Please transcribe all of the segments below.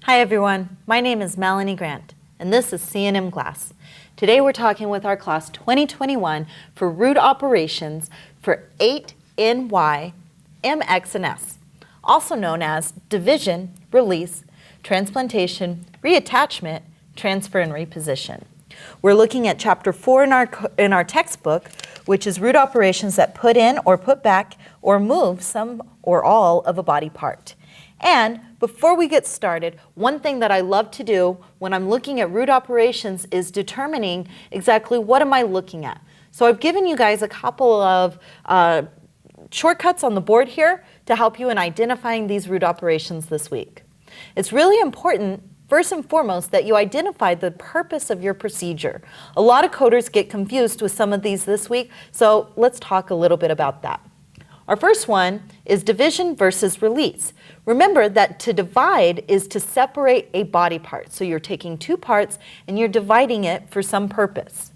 Hi everyone, my name is Melanie Grant, and this is C&M class. Today we're talking with our class 2021 for root operations for 8NY, MX, and S, also known as division, release, transplantation, reattachment, transfer, and reposition. We're looking at chapter 4 in our textbook, which is root operations that put in or put back or move some or all of a body part. And before we get started, one thing that I love to do when I'm looking at root operations is determining exactly what am I looking at. So I've given you guys a couple of shortcuts on the board here to help you in identifying these root operations this week. It's really important, first and foremost, that you identify the purpose of your procedure. A lot of coders get confused with some of these this week, so let's talk a little bit about that. Our first one is division versus release. Remember that to divide is to separate a body part. So you're taking two parts and you're dividing it for some purpose.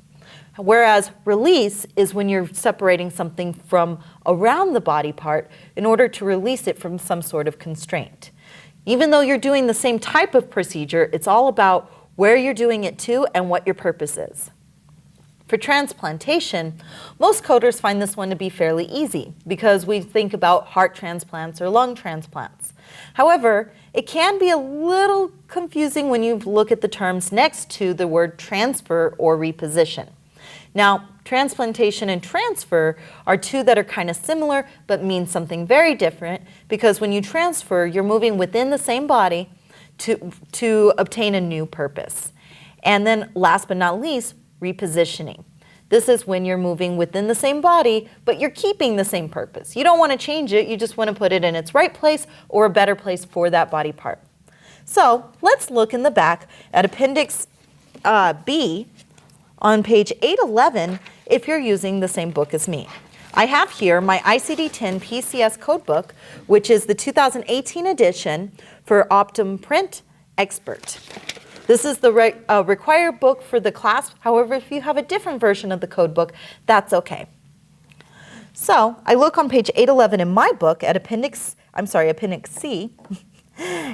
Whereas release is when you're separating something from around the body part in order to release it from some sort of constraint. Even though you're doing the same type of procedure, it's all about where you're doing it to and what your purpose is. For transplantation, most coders find this one to be fairly easy because we think about heart transplants or lung transplants. However, it can be a little confusing when you look at the terms next to the word transfer or reposition. Now, transplantation and transfer are two that are kind of similar but mean something very different because when you transfer, you're moving within the same body to obtain a new purpose. And then last but not least, repositioning. This is when you're moving within the same body, but you're keeping the same purpose. You don't want to change it, you just want to put it in its right place or a better place for that body part. So let's look in the back at Appendix B on page 811 if you're using the same book as me. I have here my ICD-10 PCS codebook, which is the 2018 edition for Optum Print Expert. This is the required book for the class. However, if you have a different version of the code book, that's okay. So I look on page 811 in my book at Appendix C,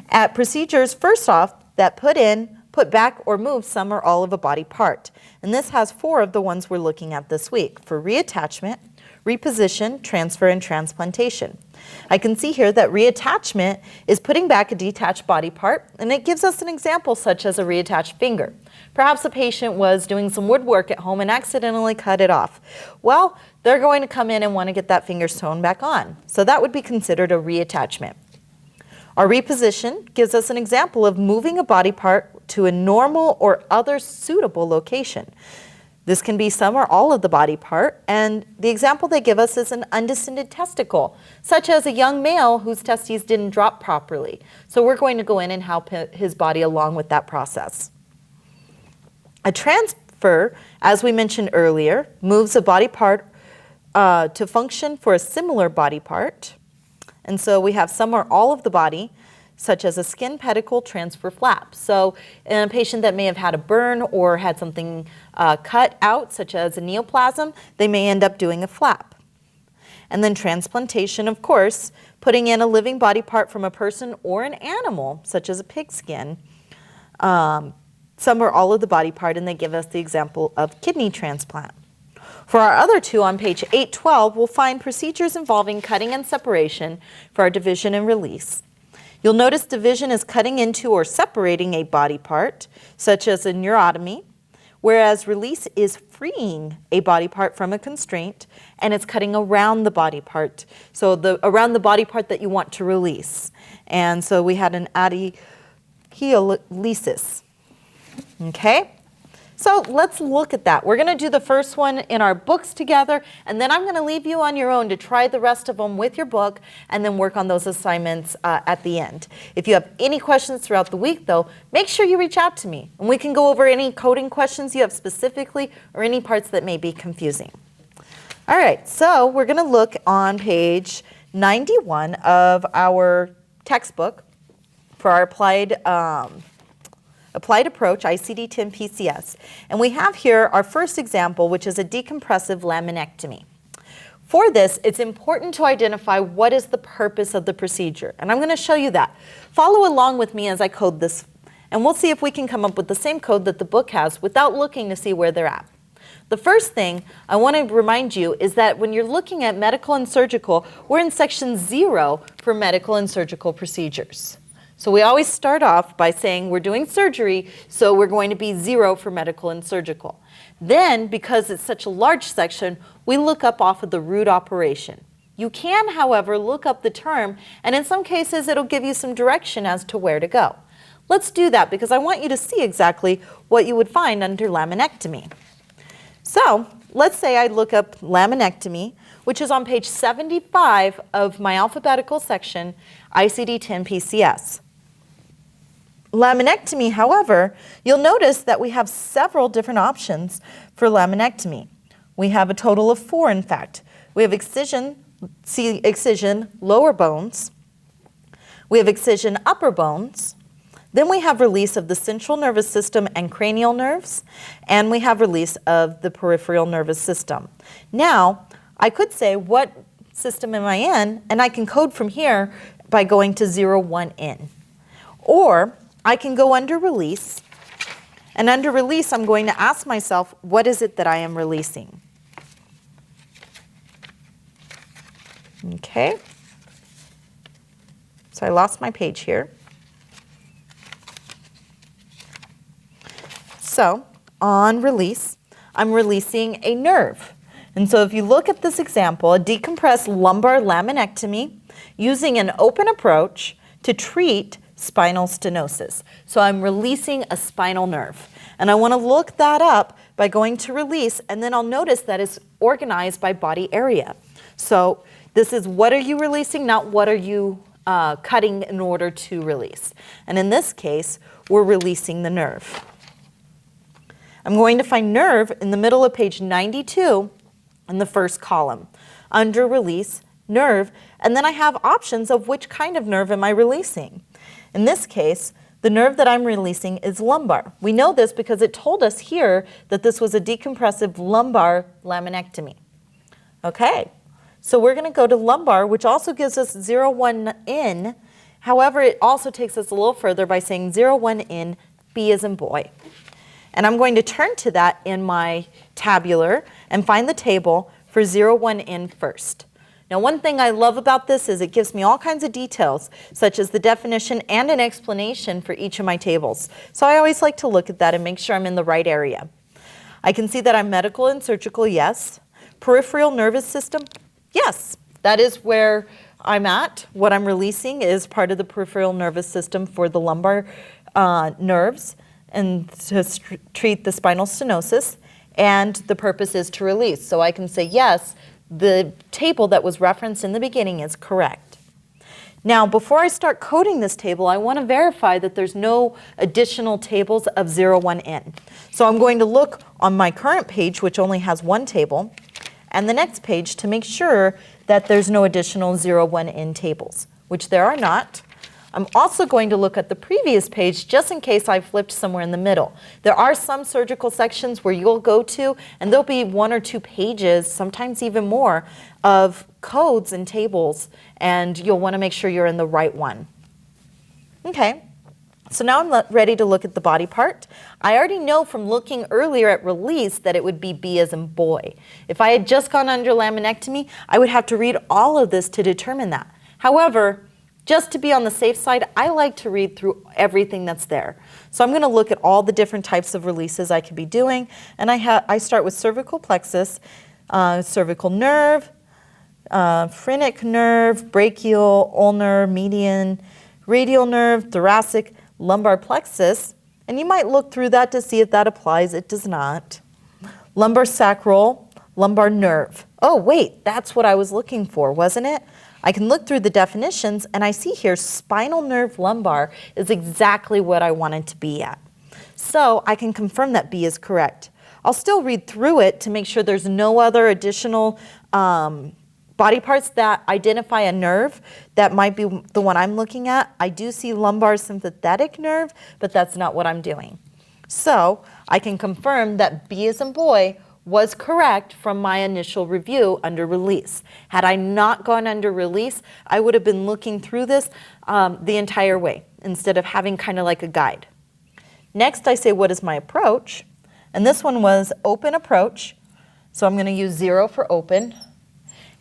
at procedures first off that put in, put back, or move some or all of a body part. And this has 4 of the ones we're looking at this week for reattachment, reposition, transfer, and transplantation. I can see here that reattachment is putting back a detached body part, and it gives us an example such as a reattached finger. Perhaps a patient was doing some woodwork at home and accidentally cut it off. Well, they're going to come in and want to get that finger sewn back on. So that would be considered a reattachment. Our reposition gives us an example of moving a body part to a normal or other suitable location. This can be some or all of the body part, and the example they give us is an undescended testicle, such as a young male whose testes didn't drop properly. So we're going to go in and help his body along with that process. A transfer, as we mentioned earlier, moves a body part to function for a similar body part. And so we have some or all of the body, such as a skin pedicle transfer flap. So in a patient that may have had a burn or had something cut out, such as a neoplasm, they may end up doing a flap. And then transplantation, of course, putting in a living body part from a person or an animal, such as a pig skin, some or all of the body part, and they give us the example of kidney transplant. For our other two on page 812, we'll find procedures involving cutting and separation for our division and release. You'll notice division is cutting into or separating a body part, such as a neurotomy, whereas release is freeing a body part from a constraint, and it's cutting around the body part, so around the body part that you want to release. And so we had an adheolysis. Okay? So let's look at that. We're going to do the first one in our books together, and then I'm going to leave you on your own to try the rest of them with your book and then work on those assignments at the end. If you have any questions throughout the week, though, make sure you reach out to me, and we can go over any coding questions you have specifically or any parts that may be confusing. All right, so we're going to look on page 91 of our textbook for our applied approach, ICD-10 PCS. And we have here our first example, which is a decompressive laminectomy. For this, it's important to identify what is the purpose of the procedure, and I'm going to show you that. Follow along with me as I code this, and we'll see if we can come up with the same code that the book has without looking to see where they're at. The first thing I want to remind you is that when you're looking at medical and surgical, we're in section 0 for medical and surgical procedures. So we always start off by saying we're doing surgery, so we're going to be 0 for medical and surgical. Then, because it's such a large section, we look up off of the root operation. You can, however, look up the term, and in some cases it'll give you some direction as to where to go. Let's do that because I want you to see exactly what you would find under laminectomy. So let's say I look up laminectomy, which is on page 75 of my alphabetical section, ICD-10 PCS. Laminectomy, however, you'll notice that we have several different options for laminectomy. We have a total of 4, in fact. We have excision, lower bones. We have excision, upper bones. Then we have release of the central nervous system and cranial nerves, and we have release of the peripheral nervous system. Now, I could say, what system am I in? And I can code from here by going to 0, 1 in. Or I can go under release, and under release I'm going to ask myself, what is it that I am releasing? Okay. So I lost my page here. So on release, I'm releasing a nerve. And so if you look at this example, a decompressed lumbar laminectomy using an open approach to treat spinal stenosis. So I'm releasing a spinal nerve. And I want to look that up by going to release, and then I'll notice that it's organized by body area. So this is what are you releasing, not what are you cutting in order to release. And in this case, we're releasing the nerve. I'm going to find nerve in the middle of page 92 in the first column. Under release, nerve, and then I have options of which kind of nerve am I releasing. In this case, the nerve that I'm releasing is lumbar. We know this because it told us here that this was a decompressive lumbar laminectomy. Okay, so we're going to go to lumbar, which also gives us 0, 1 in. However, it also takes us a little further by saying 0, 1 in, B as in boy. And I'm going to turn to that in my tabular and find the table for 0, 1 in first. Now, one thing I love about this is it gives me all kinds of details, such as the definition and an explanation for each of my tables. So I always like to look at that and make sure I'm in the right area. I can see that I'm medical and surgical, yes. Peripheral nervous system, yes. That is where I'm at. What I'm releasing is part of the peripheral nervous system for the lumbar nerves and to treat the spinal stenosis. And the purpose is to release. So I can say, yes, the table that was referenced in the beginning is correct. Now, before I start coding this table, I want to verify that there's no additional tables of 0, 1 in. So I'm going to look on my current page, which only has 1 table, and the next page to make sure that there's no additional 0, 1 in tables, which there are not. I'm also going to look at the previous page just in case I flipped somewhere in the middle. There are some surgical sections where you'll go to and there'll be 1 or 2 pages, sometimes even more, of codes and tables, and you'll want to make sure you're in the right one. Okay, so now I'm ready to look at the body part. I already know from looking earlier at release that it would be B as in boy. If I had just gone under laminectomy, I would have to read all of this to determine that. However, just to be on the safe side, I like to read through everything that's there. So I'm going to look at all the different types of releases I could be doing. And I start with cervical plexus, cervical nerve, phrenic nerve, brachial, ulnar, median, radial nerve, thoracic, lumbar plexus. And you might look through that to see if that applies. It does not. Lumbar sacral, lumbar nerve. Oh, wait, that's what I was looking for, wasn't it? I can look through the definitions and I see here spinal nerve lumbar is exactly what I wanted to be at. So I can confirm that B is correct. I'll still read through it to make sure there's no other additional body parts that identify a nerve that might be the one I'm looking at. I do see lumbar sympathetic nerve, but that's not what I'm doing. So I can confirm that B as in boy was correct from my initial review under release. Had I not gone under release, I would have been looking through this the entire way instead of having kind of like a guide. Next, I say, what is my approach? And this one was open approach. So I'm going to use 0 for open.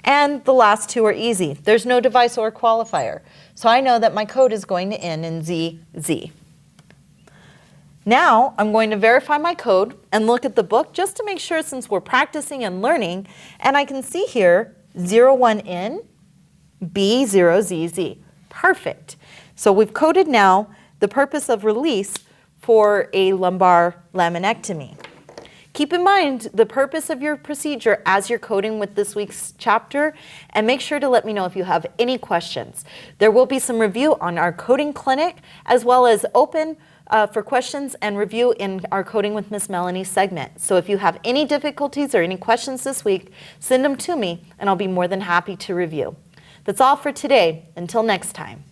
And the last two are easy. There's no device or qualifier. So I know that my code is going to end in ZZ. Now I'm going to verify my code and look at the book just to make sure, since we're practicing and learning, and I can see here 01N, B0ZZ. Perfect. So we've coded now the purpose of release for a lumbar laminectomy. Keep in mind the purpose of your procedure as you're coding with this week's chapter, and make sure to let me know if you have any questions. There will be some review on our coding clinic, as well as open for questions and review in our Coding with Miss Melanie segment. So if you have any difficulties or any questions this week, send them to me and I'll be more than happy to review. That's all for today. Until next time.